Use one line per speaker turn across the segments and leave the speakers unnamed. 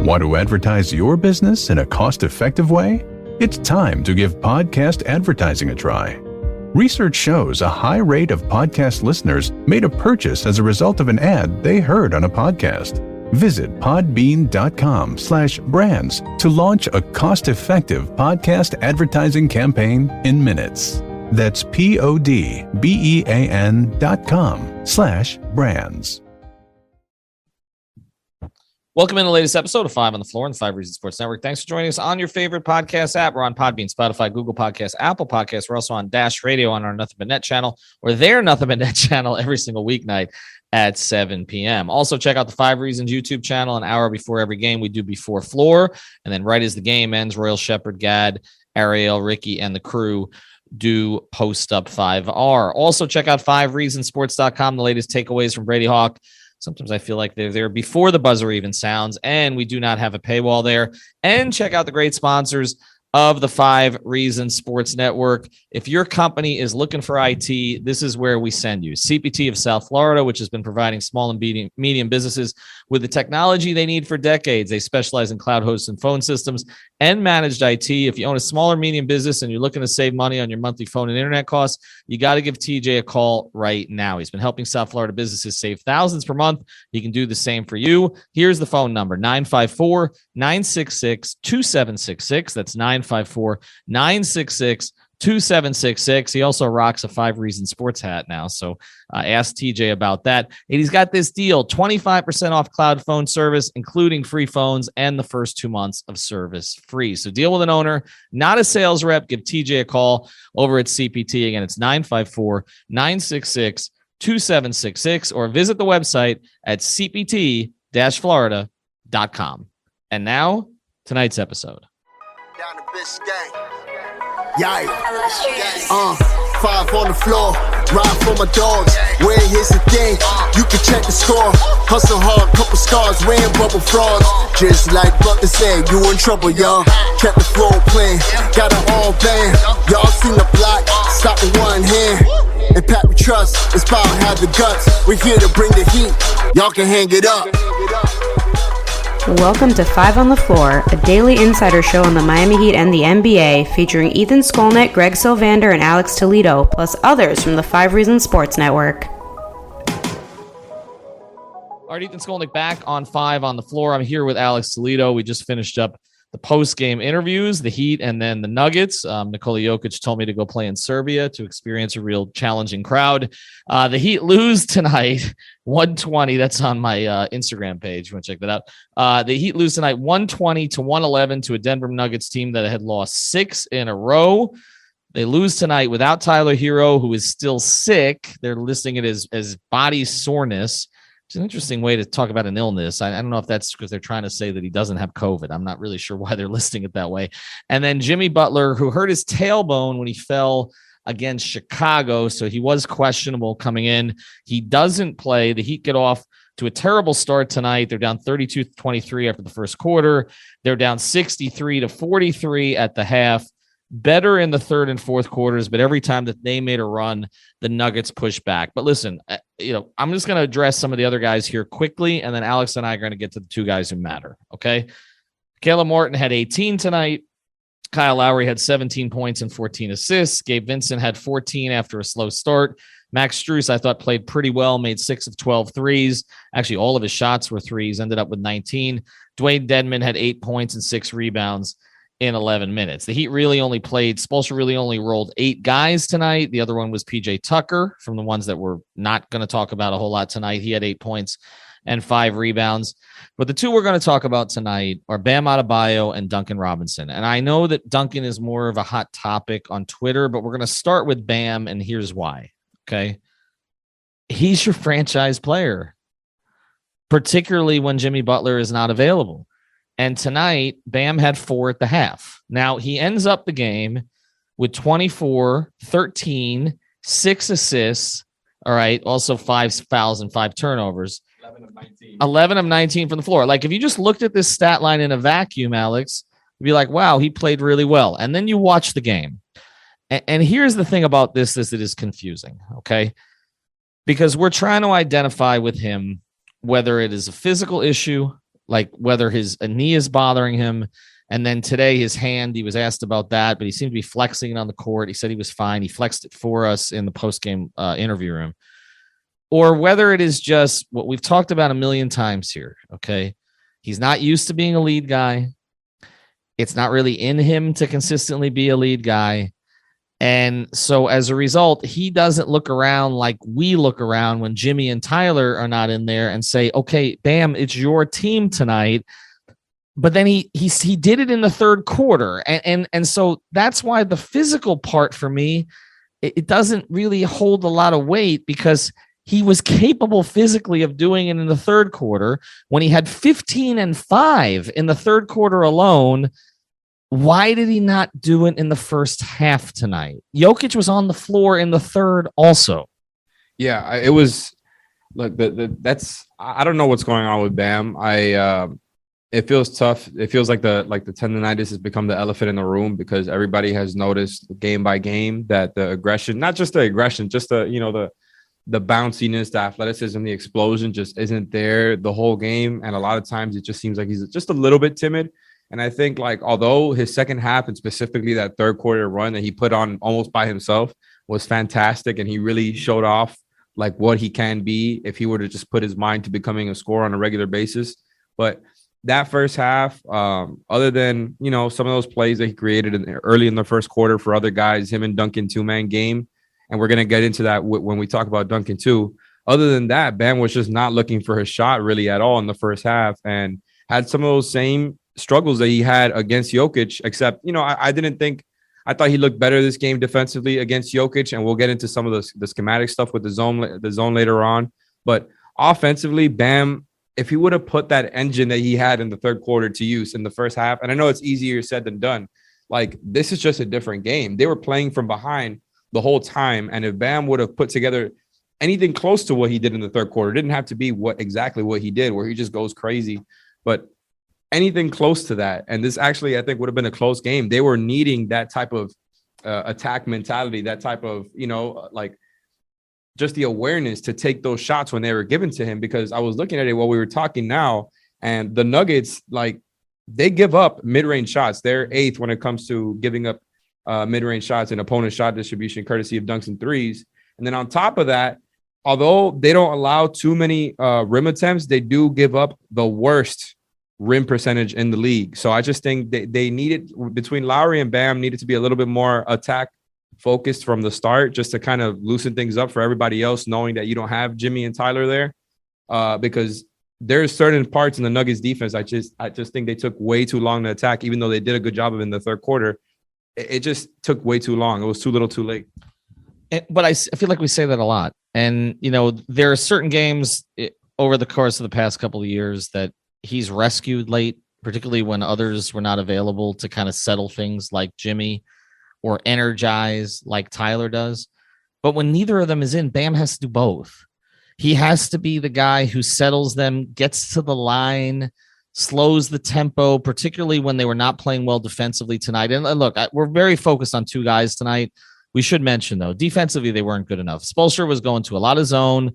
Want to advertise your business in a cost-effective way? It's time to give podcast advertising a try. Research shows a high rate of podcast listeners made a purchase as a result of an ad they heard on a podcast. Visit podbean.com/brands to launch a cost-effective podcast advertising campaign in minutes. That's podbean.com/brands.
Welcome in the latest episode of 5 on the Floor on the 5 Reasons Sports Network. Thanks for joining us on your favorite podcast app. We're on Podbean, Spotify, Google Podcasts, Apple Podcasts. We're also on Dash Radio on our Nothing But Net channel, or their Nothing But Net channel every single weeknight at 7 p.m. Also, check out the 5 Reasons YouTube channel. An hour before every game, we do Before Floor. And then right as the game ends, Royal Shepherd, Gad, Ariel, Ricky, and the crew do Post Up 5R. Also, check out 5reasonsports.com, the latest takeaways from Brady Hawk. Sometimes I feel like they're there before the buzzer even sounds, and we do not have a paywall there. And check out the great sponsors of the 5 Reasons Sports Network. If your company is looking for IT, this is where we send you. CPT of South Florida, which has been providing small and medium businesses with the technology they need for decades. They specialize in cloud hosts and phone systems and managed IT. If you own a small or medium business and you're looking to save money on your monthly phone and internet costs, you got to give TJ a call right now. He's been helping South Florida businesses save thousands per month. He can do the same for you. Here's the phone number, 954-966-2766. That's 954-966-2766. He also rocks a 5 Reasons Sports hat now. So ask TJ about that. And he's got this deal, 25% off cloud phone service, including free phones and the first 2 months of service free. So deal with an owner, not a sales rep. Give TJ a call over at CPT. Again, it's 954-966-2766, or visit the website at cpt-florida.com. And now, tonight's episode.
Down to Biscayne. Yeah. 5 on the floor, ride for my dogs. Where here's the thing, you can check the score. Hustle hard, couple scars, wearing bubble frogs. Just like Butler said, you in trouble, y'all. Kept the floor playing, got an all band. Y'all seen the block, stop with one hand. And Pat we trust, it's power, have the guts. We're here to bring the heat, y'all can hang it up.
Welcome to 5 on the Floor, a daily insider show on the Miami Heat and the NBA, featuring Ethan Skolnick, Greg Sylvander, and Alex Toledo, plus others from the 5 Reasons Sports Network.
All right, Ethan Skolnick back on 5 on the Floor. I'm here with Alex Toledo. We just finished up the post-game interviews, the Heat and then the Nuggets. Nikola Jokic told me to go play in Serbia to experience a real challenging crowd. The Heat lose tonight, 120. That's on my Instagram page. You want to check that out. The Heat lose tonight, 120-111 to a Denver Nuggets team that had lost 6 in a row. They lose tonight without Tyler Herro, who is still sick. They're listing it as body soreness. It's an interesting way to talk about an illness. I don't know if that's because they're trying to say that he doesn't have COVID. I'm not really sure why they're listing it that way. And then Jimmy Butler, who hurt his tailbone when he fell against Chicago, so he was questionable coming in. He doesn't play. The Heat get off to a terrible start tonight. They're down 32-23 after the first quarter. They're down 63-43 at the half. Better in the third and fourth quarters, but every time that they made a run, the Nuggets pushed back. But listen, I'm just going to address some of the other guys here quickly, and then Alex and I are going to get to the 2 guys who matter, okay? Caleb Morton had 18 tonight. Kyle Lowry had 17 points and 14 assists. Gabe Vincent had 14 after a slow start. Max Strus, I thought, played pretty well, made 6 of 12 threes. Actually, all of his shots were threes, ended up with 19. Dwayne Dedmon had 8 points and 6 rebounds in 11 minutes. The Heat really only played, Spoelstra really only rolled 8 guys tonight. The other one was PJ Tucker, from the ones that we're not going to talk about a whole lot tonight. He had 8 points and 5 rebounds. But the 2 we're going to talk about tonight are Bam Adebayo and Duncan Robinson. And I know that Duncan is more of a hot topic on Twitter, but we're going to start with Bam, and here's why. Okay. He's your franchise player, particularly when Jimmy Butler is not available. And tonight, Bam had 4 at the half. Now, he ends up the game with 24, 13, 6 assists, all right, also 5 fouls and 5 turnovers. 11 of 19 from the floor. Like, if you just looked at this stat line in a vacuum, Alex, you'd be like, wow, he played really well. And then you watch the game. And here's the thing about this is it is confusing, okay? Because we're trying to identify with him whether it is a physical issue, like whether his knee is bothering him. And then today his hand, he was asked about that, but he seemed to be flexing it on the court. He said he was fine. He flexed it for us in the post-game interview room. Or whether it is just what we've talked about a million times here, okay? He's not used to being a lead guy. It's not really in him to consistently be a lead guy. And so as a result, he doesn't look around like we look around when Jimmy and Tyler are not in there and say, okay, Bam, it's your team tonight. But then he did it in the third quarter. And so that's why the physical part for me, it doesn't really hold a lot of weight because he was capable physically of doing it in the third quarter when he had 15 and 5 in the third quarter alone. Why did he not do it in the first half tonight? Jokic was on the floor in the third also.
Yeah, it was like that's I don't know what's going on with Bam. It feels tough. It feels like the tendonitis has become the elephant in the room because everybody has noticed game by game that the aggression, not just the aggression, just the bounciness, the athleticism, the explosion just isn't there the whole game. And a lot of times it just seems like he's just a little bit timid. And I think like, although his second half and specifically that third quarter run that he put on almost by himself was fantastic. And he really showed off like what he can be if he were to just put his mind to becoming a scorer on a regular basis. But that first half, other than, some of those plays that he created early in the first quarter for other guys, him and Duncan 2-man game. And we're going to get into that when we talk about Duncan too. Other than that, Bam was just not looking for his shot really at all in the first half and had some of those same struggles that he had against Jokic, except, I thought he looked better this game defensively against Jokic. And we'll get into some of the schematic stuff with the zone later on. But offensively, Bam, if he would have put that engine that he had in the third quarter to use in the first half, and I know it's easier said than done, like this is just a different game. They were playing from behind the whole time. And if Bam would have put together anything close to what he did in the third quarter, it didn't have to be exactly what he did, where he just goes crazy, but anything close to that. And this actually, I think, would have been a close game. They were needing that type of attack mentality, that type of, just the awareness to take those shots when they were given to him, because I was looking at it while we were talking now, and the Nuggets, like, they give up mid-range shots. They're 8th when it comes to giving up mid-range shots and opponent shot distribution, courtesy of dunks and threes. And then on top of that, although they don't allow too many rim attempts, they do give up the worst rim percentage in the league. So I just think they needed, between Lowry and Bam, needed to be a little bit more attack focused from the start, just to kind of loosen things up for everybody else, knowing that you don't have Jimmy and Tyler there, because there's certain parts in the Nuggets defense I just think they took way too long to attack, even though they did a good job of it in the third quarter. It just took way too long. It was too little too late.
But I feel like we say that a lot. And, there are certain games over the course of the past couple of years that he's rescued late, particularly when others were not available to kind of settle things like Jimmy, or energize like Tyler does. But when neither of them is in, Bam has to do both. He has to be the guy who settles them, gets to the line, slows the tempo, particularly when they were not playing well defensively tonight. And look, we're very focused on two guys tonight. We should mention, though, defensively, they weren't good enough. Spoelstra was going to a lot of zone,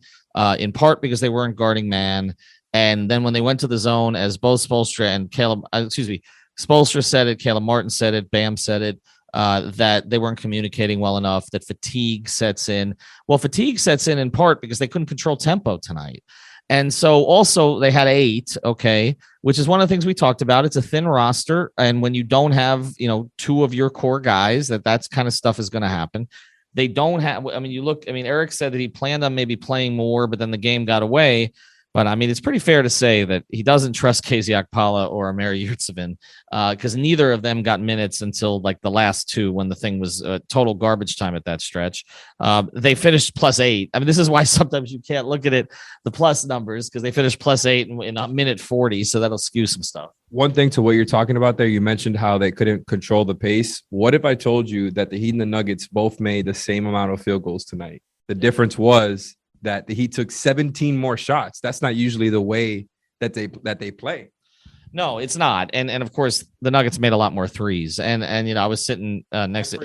in part because they weren't guarding man. And then when they went to the zone, as both Spoelstra and Spoelstra said it, Caleb Martin said it, Bam said it, that they weren't communicating well enough, that fatigue sets in. Well, fatigue sets in part because they couldn't control tempo tonight. And so also they had 8, okay, which is one of the things we talked about. It's a thin roster. And when you don't have, 2 of your core guys, that's kind of stuff is going to happen. They don't have, Eric said that he planned on maybe playing more, but then the game got away. But it's pretty fair to say that he doesn't trust KZ Okpala or Amiri Yurtseven, because neither of them got minutes until like the last 2, when the thing was total garbage time at that stretch. They finished +8. This is why sometimes you can't look at it, the plus numbers, because they finished +8 in a minute 40. So that'll skew some stuff.
One thing to what you're talking about there, you mentioned how they couldn't control the pace. What if I told you that the Heat and the Nuggets both made the same amount of field goals tonight? The difference was that the Heat took 17 more shots. That's not usually the way that they play.
No, it's not. And of course the Nuggets made a lot more threes. And I was sitting next to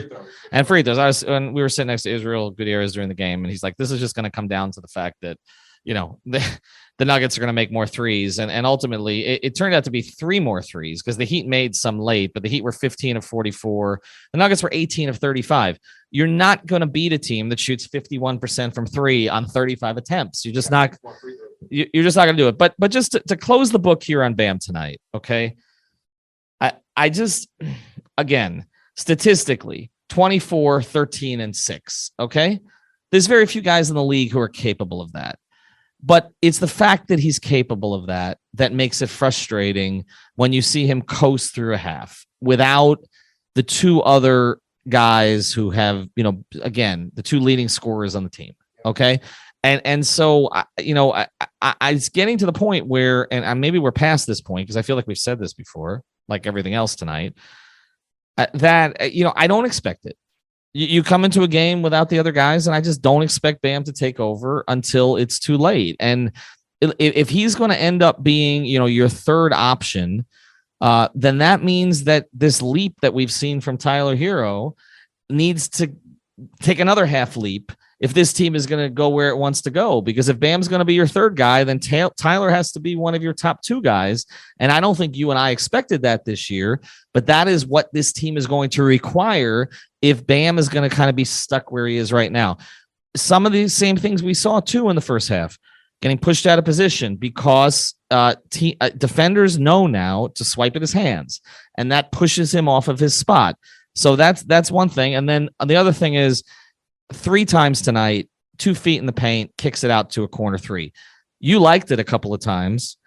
free throws. We were sitting next to Israel Gutierrez during the game, and he's like, this is just going to come down to the fact that the Nuggets are going to make more threes. And ultimately, it turned out to be 3 more threes because the Heat made some late, but the Heat were 15 of 44. The Nuggets were 18 of 35. You're not going to beat a team that shoots 51% from 3 on 35 attempts. You're just not going to do it. But just to close the book here on Bam tonight, okay? I just, again, statistically, 24, 13, and 6, okay? There's very few guys in the league who are capable of that. But it's the fact that he's capable of that makes it frustrating when you see him coast through a half without the 2 other guys who have, again, the 2 leading scorers on the team. Okay. And so, I it's getting to the point where, and maybe we're past this point because I feel like we've said this before, like everything else tonight, that, I don't expect it. You come into a game without the other guys, and I just don't expect Bam to take over until it's too late. And if he's going to end up being, your third option, then that means that this leap that we've seen from Tyler Herro needs to take another half leap if this team is going to go where it wants to go. Because if Bam's going to be your third guy, then Tyler has to be one of your top 2 guys. And I don't think you and I expected that this year, but that is what this team is going to require if Bam is going to kind of be stuck where he is right now. Some of these same things we saw too in the first half, getting pushed out of position because defenders know now to swipe at his hands, and that pushes him off of his spot. So that's one thing. And then the other thing is, 3 times tonight, 2 feet in the paint, kicks it out to a corner 3. You liked it a couple of times.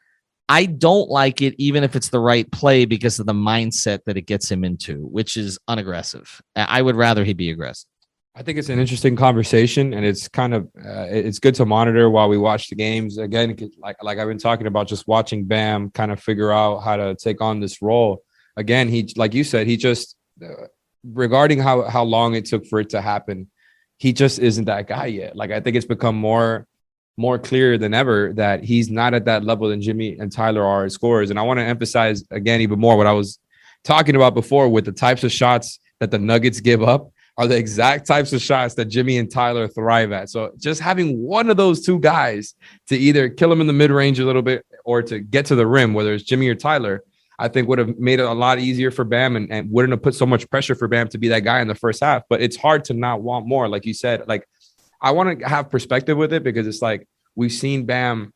I don't like it, even if it's the right play, because of the mindset that it gets him into, which is unaggressive. I would rather he be aggressive.
I think it's an interesting conversation, and it's kind of it's good to monitor while we watch the games. Again, like I've been talking about, just watching Bam kind of figure out how to take on this role. Again, he, like you said, he just regarding how long it took for it to happen, he just isn't that guy yet. Like, I think it's become more clear than ever that he's not at that level than Jimmy and Tyler are as scorers. And I want to emphasize again even more what I was talking about before with the types of shots that the Nuggets give up are the exact types of shots that Jimmy and Tyler thrive at. So just having one of those 2 guys to either kill him in the mid-range a little bit or to get to the rim, whether it's Jimmy or Tyler, I think would have made it a lot easier for Bam and wouldn't have put so much pressure for Bam to be that guy in the first half. But it's hard to not want more. Like you said, like, I want to have perspective with it because it's like we've seen Bam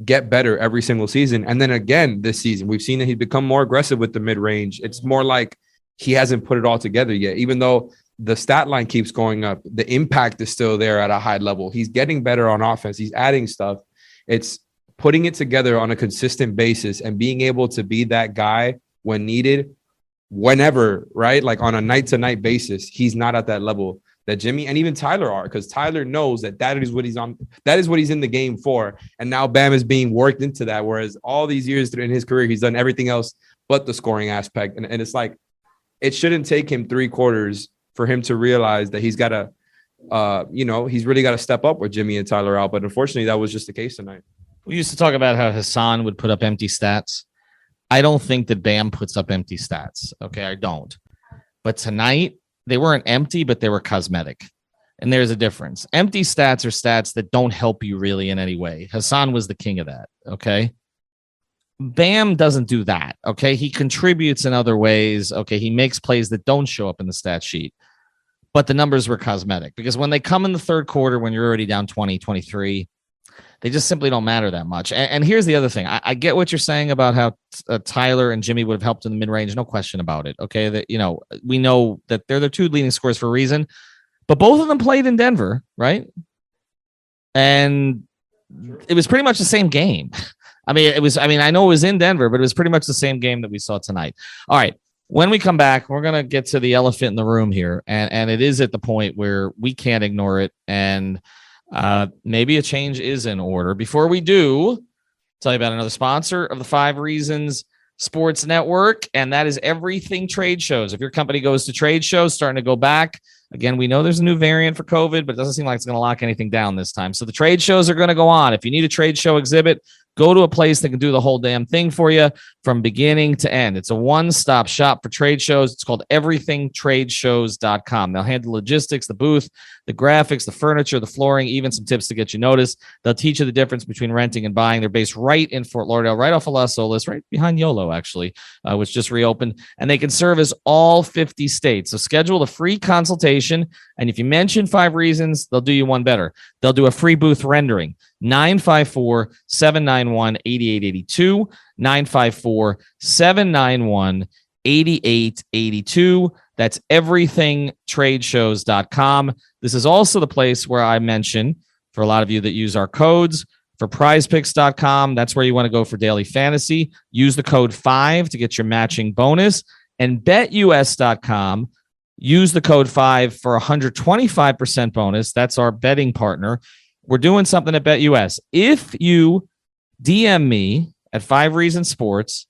get better every single season. And then again, this season, we've seen that he's become more aggressive with the mid-range. It's more like he hasn't put it all together yet, even though the stat line keeps going up. The impact is still there at a high level. He's getting better on offense. He's adding stuff. It's putting it together on a consistent basis and being able to be that guy when needed, whenever, right? Like on a night-to-night basis, he's not at that level that Jimmy and even Tyler are, because Tyler knows that is what he's on. That is what he's in the game for. And now Bam is being worked into that. Whereas all these years in his career, he's done everything else but the scoring aspect. And it's like, it shouldn't take him 3 quarters for him to realize that he's got to, he's really got to step up with Jimmy and Tyler out. But unfortunately, that was just the case tonight.
We used to talk about how Hassan would put up empty stats. I don't think that Bam puts up empty stats. Okay, I don't. But tonight, they weren't empty, but they were cosmetic. And there's a difference. Empty stats are stats that don't help you really in any way. Hassan was the king of that. Okay. Bam doesn't do that. Okay. He contributes in other ways. Okay. He makes plays that don't show up in the stat sheet. But the numbers were cosmetic because when they come in the third quarter, when you're already down 20, 23, they just simply don't matter that much. And here's the other thing. I get what you're saying about how Tyler and Jimmy would have helped in the mid-range. No question about it. Okay. That, we know that they're the 2 leading scorers for a reason, but both of them played in Denver, right? And it was pretty much the same game. I know it was in Denver, but it was pretty much the same game that we saw tonight. All right. When we come back, we're going to get to the elephant in the room here. And it is at the point where we can't ignore it. And maybe a change is in order. Before we do, I'll tell you about another sponsor of the 5 Reasons Sports Network, and that is everything trade shows. If your company goes to trade shows, starting to go back, again, we know there's a new variant for COVID, but it doesn't seem like it's going to lock anything down this time. So the trade shows are going to go on. If you need a trade show exhibit, Go to a place that can do the whole damn thing for you from beginning to end. It's a one-stop shop for trade shows. It's called everythingtradeshows.com. They'll handle logistics, the booth, the graphics, the furniture, the flooring, even some tips to get you noticed. They'll teach you the difference between renting and buying. They're based right in Fort Lauderdale, right off of Las Olas, right behind YOLO, actually, which just reopened. And they can service all 50 states. So schedule a free consultation. And if you mention 5 reasons, they'll do you one better. They'll do a free booth rendering. 954-791-8882, 954-791-8882. That's everythingtradeshows.com. This is also the place where I mention, for a lot of you that use our codes, for prizepicks.com, that's where you want to go for daily fantasy. Use the code 5 to get your matching bonus. And betus.com, use the code 5 for 125% bonus. That's our betting partner. We're doing something at BetUS. If you DM me at 5 Reasons Sports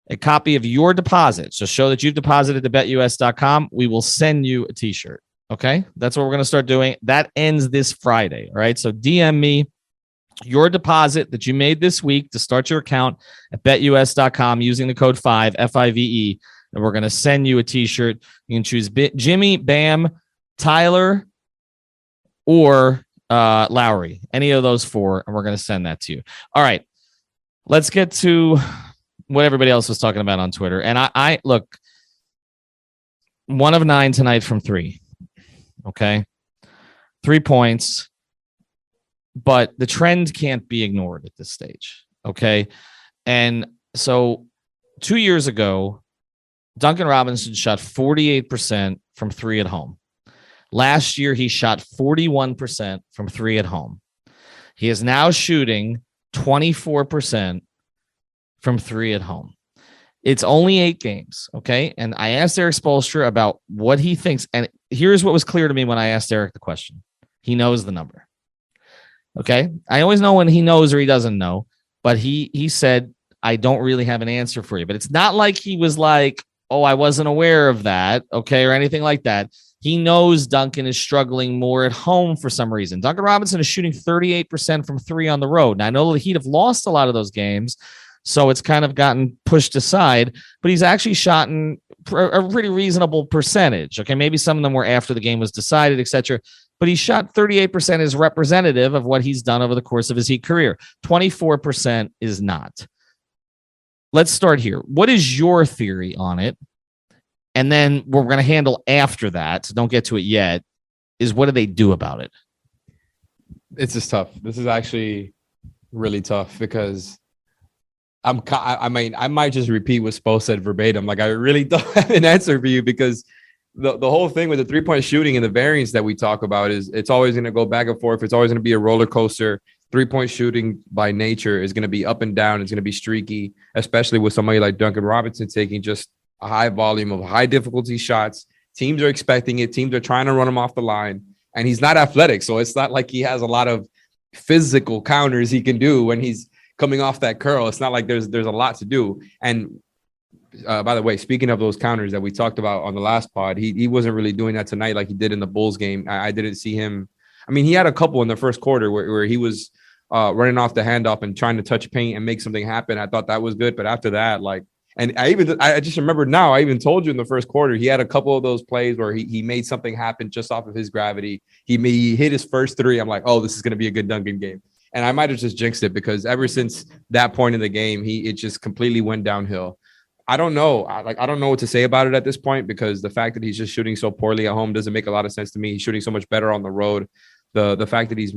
a copy of your deposit, so show that you've deposited to betus.com, we will send you a t-shirt. Okay? That's what we're going to start doing. That ends this Friday. All right? So DM me your deposit that you made this week to start your account at betus.com using the code 5, F-I-V-E, and we're going to send you a t-shirt. You can choose Jimmy, Bam, Tyler, or Lowry, any of those 4, and we're going to send that to you. All right, let's get to what everybody else was talking about on Twitter. And I look, 1 of 9 tonight from 3. Okay, 3 points, but the trend can't be ignored at this stage. Okay, and so 2 years ago, Duncan Robinson shot 48% from 3 at home. Last year, he shot 41% from 3 at home. He is now shooting 24% from 3 at home. It's only 8 games, okay? And I asked Eric Spoelstra about what he thinks, and here's what was clear to me when I asked Eric the question. He knows the number, okay? I always know when he knows or he doesn't know, but he said, I don't really have an answer for you. But it's not like he was like, oh, I wasn't aware of that, okay, or anything like that. He knows Duncan is struggling more at home for some reason. Duncan Robinson is shooting 38% from 3 on the road. Now, I know the Heat have lost a lot of those games, so it's kind of gotten pushed aside, but he's actually shot in a pretty reasonable percentage. Okay, maybe some of them were after the game was decided, etc. But he shot 38% is representative of what he's done over the course of his Heat career. 24% is not. Let's start here. What is your theory on it? And then we're going to handle after that, so don't get to it yet, is what do they do about it?
It's just tough. This is actually really tough because I might just repeat what Spo said verbatim. Like, I really don't have an answer for you because the whole thing with the 3-point shooting and the variance that we talk about is it's always going to go back and forth. It's always going to be a roller coaster. 3-point shooting by nature is going to be up and down. It's going to be streaky, especially with somebody like Duncan Robinson taking just a high volume of high difficulty shots. Teams are expecting it. Teams are trying to run him off the line, and he's not athletic. So it's not like he has a lot of physical counters he can do when he's coming off that curl. It's not like there's a lot to do. And by the way, speaking of those counters that we talked about on the last pod, he wasn't really doing that tonight like he did in the Bulls game. I didn't see him. I mean, he had a couple in the first quarter where he was running off the handoff and trying to touch paint and make something happen. I thought that was good. But after that, like, and I just remembered now, I even told you in the first quarter, he had a couple of those plays where he made something happen just off of his gravity. He hit his first 3. I'm like, oh, this is going to be a good Duncan game. And I might have just jinxed it because ever since that point in the game, it just completely went downhill. I don't know. I don't know what to say about it at this point because the fact that he's just shooting so poorly at home doesn't make a lot of sense to me. He's shooting so much better on the road. The fact that he's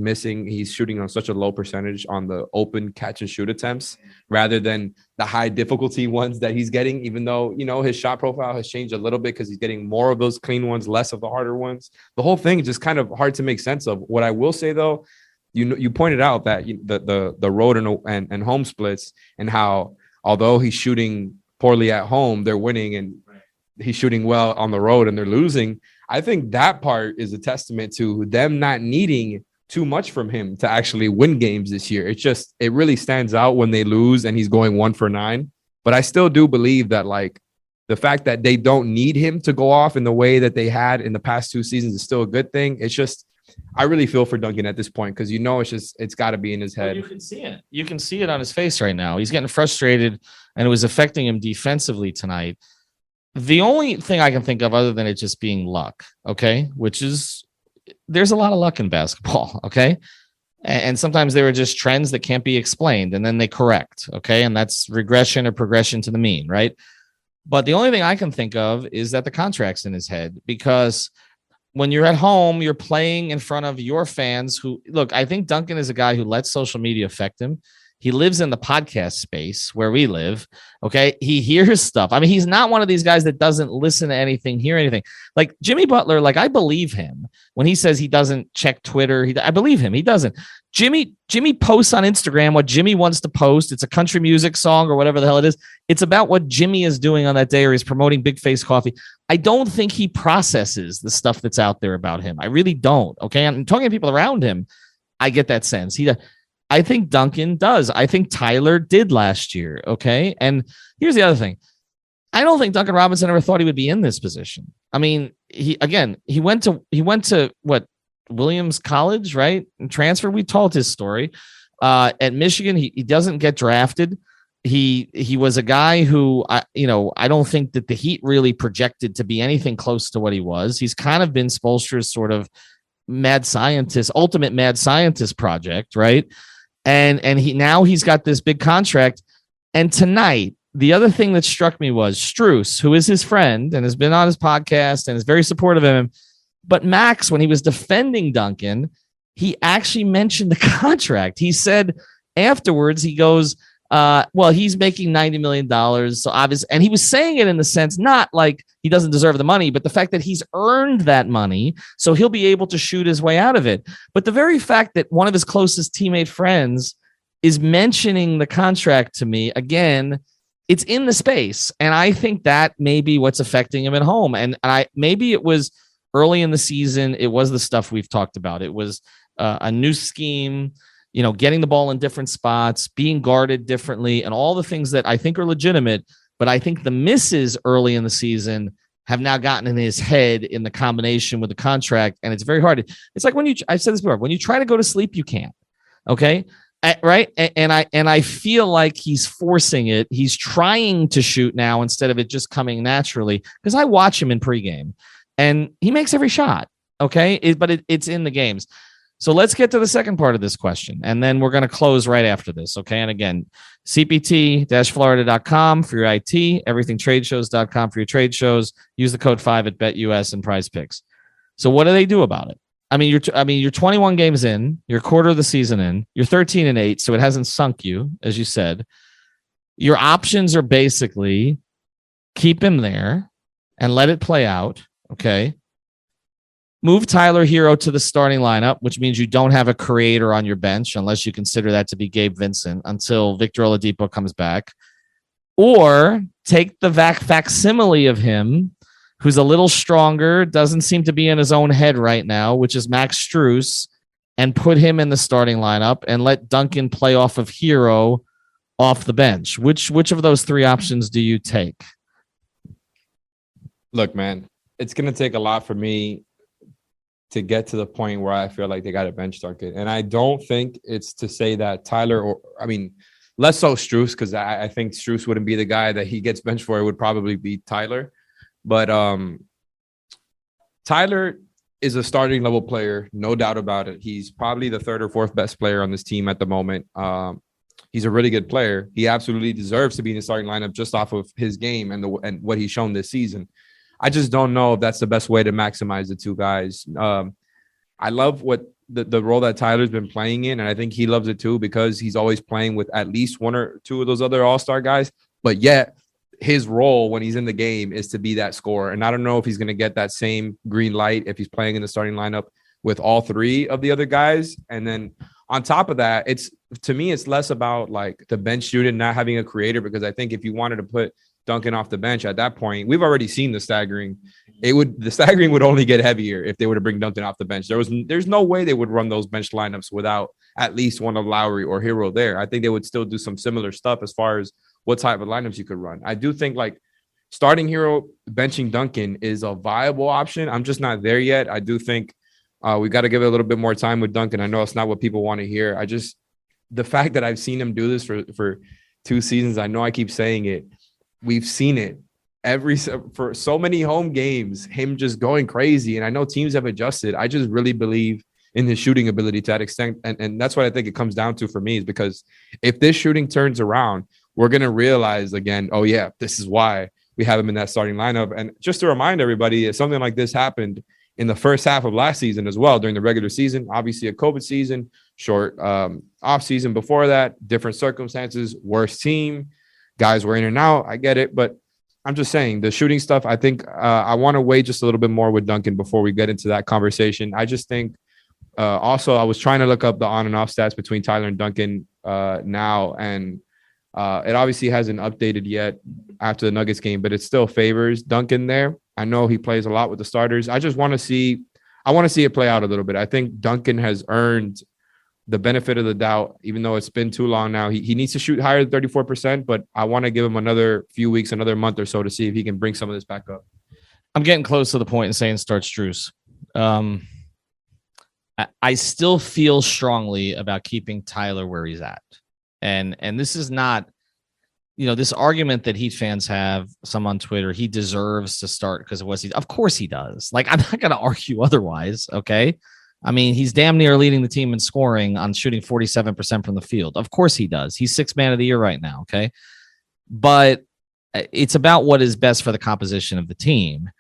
shooting on such a low percentage on the open catch and shoot attempts rather than the high difficulty ones that he's getting, even though, his shot profile has changed a little bit because he's getting more of those clean ones, less of the harder ones. The whole thing is just kind of hard to make sense of. What I will say, though, you pointed out that the road and home splits and how, although he's shooting poorly at home, they're winning, and he's shooting well on the road and they're losing. I think that part is a testament to them not needing too much from him to actually win games this year. It really stands out when they lose and he's going 1 for 9. But I still do believe that, like, the fact that they don't need him to go off in the way that they had in the past 2 seasons is still a good thing. It's just I really feel for Duncan at this point because it's got to be in his head.
Well, you can see it. You can see it on his face right now. He's getting frustrated, and it was affecting him defensively tonight. The only thing I can think of other than it just being luck, okay, which is there's a lot of luck in basketball, okay? And sometimes there are just trends that can't be explained, and then they correct, okay? And that's regression or progression to the mean, right? But the only thing I can think of is that the contract's in his head because when you're at home, you're playing in front of your fans who look, I think Duncan is a guy who lets social media affect him. He lives in the podcast space where we live. Okay. He hears stuff. I mean, he's not one of these guys that doesn't listen to anything, hear anything. Like Jimmy Butler, like I believe him when he says he doesn't check Twitter. I believe him. He doesn't. Jimmy posts on Instagram what Jimmy wants to post. It's a country music song or whatever the hell it is. It's about what Jimmy is doing on that day, or he's promoting Big Face Coffee. I don't think he processes the stuff that's out there about him. I really don't. Okay. I'm talking to people around him. I get that sense. I think Duncan does. I think Tyler did last year. Okay. And here's the other thing. I don't think Duncan Robinson ever thought he would be in this position. I mean, he went to what, Williams College, right? And transfer. We told his story. At Michigan, he doesn't get drafted. He was a guy who I don't think that the Heat really projected to be anything close to what he was. He's kind of been Spoelstra's sort of ultimate mad scientist project, right? And he's got this big contract. And tonight, the other thing that struck me was Strus, who is his friend and has been on his podcast and is very supportive of him. But Max, when he was defending Duncan, he actually mentioned the contract. He said afterwards, he goes, well, he's making $90 million. So obviously, and he was saying it in the sense, not like he doesn't deserve the money, but the fact that he's earned that money. So he'll be able to shoot his way out of it. But the very fact that one of his closest teammate friends is mentioning the contract to me, again, it's in the space. And I think that may be what's affecting him at home. And maybe it was early in the season. It was the stuff we've talked about. It was a new scheme, getting the ball in different spots, being guarded differently, and all the things that I think are legitimate. But I think the misses early in the season have now gotten in his head in the combination with the contract. And it's very hard. It's like I've said this before, when you try to go to sleep, you can't. Okay. Right. And I feel like he's forcing it. He's trying to shoot now instead of it just coming naturally, because I watch him in pregame and he makes every shot. Okay. But it's in the games. So let's get to the second part of this question, and then we're going to close right after this. Okay. And again, cpt-florida.com for your IT, everythingtradeshows.com for your trade shows. Use the code 5 at BetUS and Prize Picks. So what do they do about it? I mean, you're 21 games in, you're a quarter of the season in, you're 13-8. So it hasn't sunk you, as you said. Your options are basically keep him there and let it play out. Okay. Move Tyler Herro to the starting lineup, which means you don't have a creator on your bench unless you consider that to be Gabe Vincent until Victor Oladipo comes back. Or take the facsimile of him, who's a little stronger, doesn't seem to be in his own head right now, which is Max Strus, and put him in the starting lineup and let Duncan play off of Herro off the bench. Which of those three options do you take?
Look, man, it's going to take a lot for me to get to the point where I feel like they got to bench Duncan. And I don't think it's to say that Tyler, less so Strus, because I think Strus wouldn't be the guy that he gets benched for. It would probably be Tyler. But Tyler is a starting level player, no doubt about it. He's probably the third or fourth best player on this team at the moment. He's a really good player. He absolutely deserves to be in the starting lineup just off of his game and what he's shown this season. I just don't know if that's the best way to maximize the two guys. I love what the role that Tyler's been playing in, and I think he loves it too because he's always playing with at least one or two of those other all-star guys. But yet his role when he's in the game is to be that scorer. And I don't know if he's going to get that same green light if he's playing in the starting lineup with all three of the other guys. And then on top of that, to me, it's less about like the bench student not having a creator, because I think if you wanted to put Duncan off the bench at that point, we've already seen the staggering. The staggering would only get heavier if they were to bring Duncan off the bench. There's no way they would run those bench lineups without at least one of Lowry or Herro there. I think they would still do some similar stuff as far as what type of lineups you could run. I do think like starting Herro, benching Duncan is a viable option. I'm just not there yet. I do think We got to give it a little bit more time with Duncan. I know it's not what people want to hear. The fact that I've seen him do this for 2 seasons, I know I keep saying it. We've seen it for so many home games, him just going crazy. And I know teams have adjusted. I just really believe in his shooting ability to that extent. And that's what I think it comes down to for me, is because if this shooting turns around, we're going to realize again, oh yeah, this is why we have him in that starting lineup. And just to remind everybody, something like this happened in the first half of last season as well, during the regular season, obviously a COVID season, short off season before that, different circumstances, worse team, guys were in and out. I get it. But I'm just saying the shooting stuff, I think I want to wait just a little bit more with Duncan before we get into that conversation. I just think also I was trying to look up the on and off stats between Tyler and Duncan now, and it obviously hasn't updated yet after the Nuggets game, but it still favors Duncan there. I know he plays a lot with the starters. I want to see it play out a little bit. I think Duncan has earned the benefit of the doubt, even though it's been too long now. He needs to shoot higher than 34%, but I want to give him another few weeks, another month or so to see if he can bring some of this back up.
I'm getting close to the point in saying start Strus. I still feel strongly about keeping Tyler where he's at. And this is not, this argument that Heat fans have, some on Twitter, he deserves to start because of what he, of course he does. Like, I'm not going to argue otherwise. Okay. I mean, he's damn near leading the team in scoring on shooting 47% from the field. Of course he does. He's 6th man of the year right now. Okay. But it's about what is best for the composition of the team.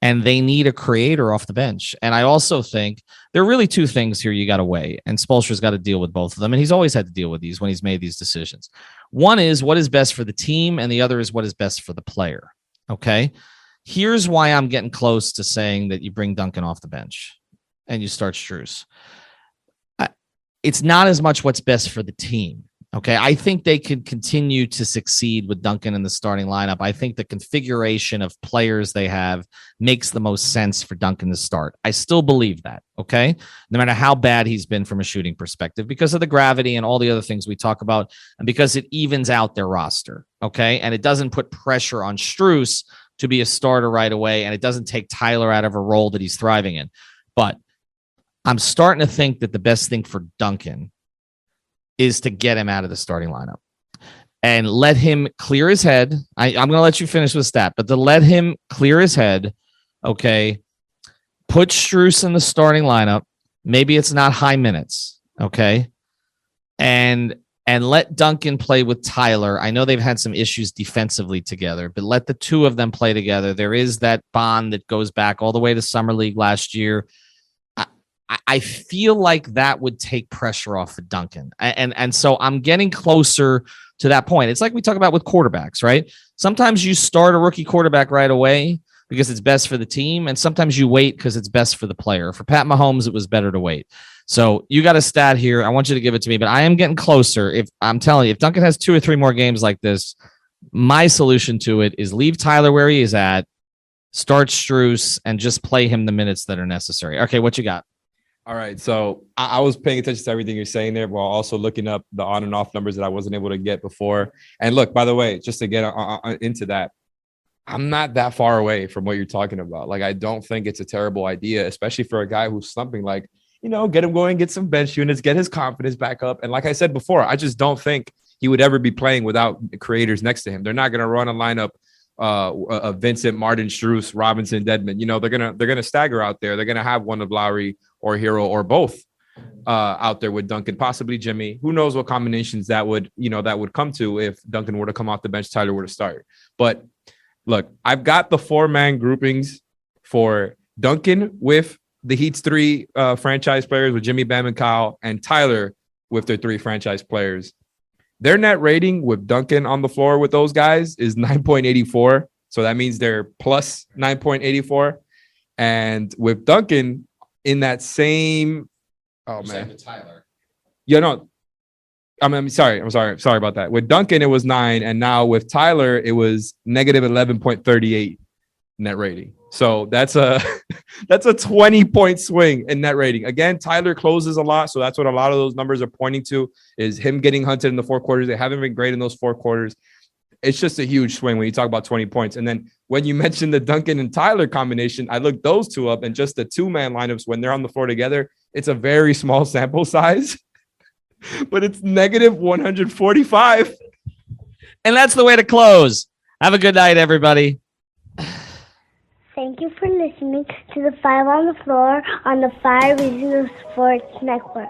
And they need a creator off the bench. And I also think there are really 2 things here you got to weigh. And Spoelstra's got to deal with both of them. And he's always had to deal with these when he's made these decisions. One is what is best for the team, and the other is what is best for the player. Okay. Here's why I'm getting close to saying that you bring Duncan off the bench and you start Strus. It's not as much what's best for the team. Okay, I think they could continue to succeed with Duncan in the starting lineup. I think the configuration of players they have makes the most sense for Duncan to start. I still believe that, okay? No matter how bad he's been from a shooting perspective, because of the gravity and all the other things we talk about, and because it evens out their roster, okay? And it doesn't put pressure on Strus to be a starter right away, and it doesn't take Tyler out of a role that he's thriving in. But I'm starting to think that the best thing for Duncan is to get him out of the starting lineup and let him clear his head. I'm going to let you finish with stat, but to let him clear his head, okay, put Strus in the starting lineup. Maybe it's not high minutes, okay, and let Duncan play with Tyler. I know they've had some issues defensively together, but let the 2 of them play together. There is that bond that goes back all the way to Summer League last year. I feel like that would take pressure off of Duncan. And so I'm getting closer to that point. It's like we talk about with quarterbacks, right? Sometimes you start a rookie quarterback right away because it's best for the team. And sometimes you wait because it's best for the player. For Pat Mahomes, it was better to wait. So you got a stat here. I want you to give it to me, but I am getting closer. If I'm telling you, if Duncan has 2 or 3 more games like this, my solution to it is leave Tyler where he is at, start Strus, and just play him the minutes that are necessary. Okay, what you got?
All right. So I was paying attention to everything you're saying there while also looking up the on and off numbers that I wasn't able to get before. And look, by the way, just to get into that, I'm not that far away from what you're talking about. Like, I don't think it's a terrible idea, especially for a guy who's slumping, like, get him going, get some bench units, get his confidence back up. And like I said before, I just don't think he would ever be playing without creators next to him. They're not going to run a lineup of Vincent, Martin, Strus, Robinson, Dedmon. They're gonna stagger out there. They're gonna have one of Lowry or Herro or both out there with Duncan, possibly Jimmy. Who knows what combinations that would come to if Duncan were to come off the bench, Tyler were to start. But look, I've got the 4-man groupings for Duncan with the Heat's 3 franchise players, with Jimmy, Bam, and Kyle, and Tyler with their 3 franchise players. Their net rating with Duncan on the floor with those guys is 9.84. So that means they're plus 9.84. And with Duncan in that same,
Tyler.
Yeah, no, I'm sorry about that. With Duncan, it was 9. And now with Tyler, it was negative 11.38 net rating. So that's a 20-point swing in net rating. Again, Tyler closes a lot. So that's what a lot of those numbers are pointing to, is him getting hunted in the 4 quarters. They haven't been great in those 4 quarters. it's just a huge swing when you talk about 20 points. And then when you mentioned the Duncan and Tyler combination, I looked those two up, and just the 2-man lineups when they're on the floor together, it's a very small sample size, but it's negative 145.
And that's the way to close. Have a good night, everybody.
Thank you for listening to the 5 on the Floor on the 5 Reasons Sports Network.